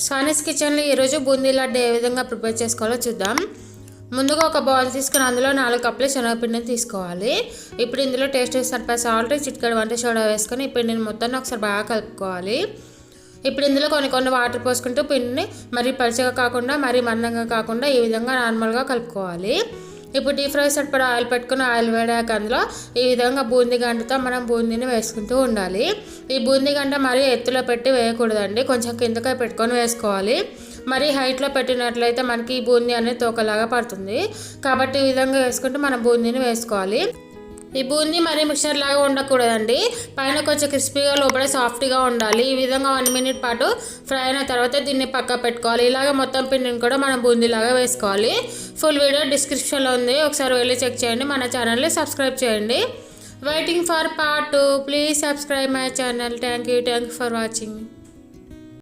సానీస్ కిచెన్లో ఈరోజు బూందీ లడ్డు ఏ విధంగా ప్రిపేర్ చేసుకోవాలో చూద్దాం. ముందుగా ఒక బౌల్ తీసుకుని అందులో 4 కప్పుల శనగపిండిని తీసుకోవాలి. ఇప్పుడు ఇందులో టేస్ట్ సరిపడా సాల్ట్, చిటికెడు వంట సోడా వేసుకొని ఈ పిండిని మొత్తాన్ని ఒకసారి బాగా కలుపుకోవాలి. ఇప్పుడు ఇందులో కొన్ని వాటర్ పోసుకుంటూ పిండిని మరీ పలుచగా కాకుండా మరీ మందంగా కాకుండా ఈ విధంగా నార్మల్గా కలుపుకోవాలి. ఇప్పుడు డీప్ ఫ్రై సరిపడా ఆయిల్ పెట్టుకుని ఆయిల్ వేడాక అందులో ఈ విధంగా బూందీ గంటతో మనం బూందీని వేసుకుంటూ ఉండాలి. ఈ బూందీ గంట మరీ ఎత్తులో పెట్టి వేయకూడదండి, కొంచెం కిందకే పెట్టుకొని వేసుకోవాలి. మరీ హైట్లో పెట్టినట్లయితే మనకి ఈ బూందీ అనేది తోకలాగా పడుతుంది. కాబట్టి ఈ విధంగా వేసుకుంటూ మనం బూందీని వేసుకోవాలి. ఈ బూందీ మరీ మిక్చర్ లాగా ఉండకూడదండి, పైన కొంచెం క్రిస్పీగా లోపల సాఫ్ట్గా ఉండాలి. ఈ విధంగా 1 మినిట్ పాటు ఫ్రై అయిన తర్వాత దీన్ని పక్క పెట్టుకోవాలి. ఇలాగ మొత్తం పిండిని కూడా మనం బూందీలాగా వేసుకోవాలి. ఫుల్ వీడియో డిస్క్రిప్షన్లో ఉంది, ఒకసారి వెళ్ళి చెక్ చేయండి. మన ఛానల్ని సబ్స్క్రైబ్ చేయండి. Waiting for part 2. Please subscribe my channel. Thank you for watching.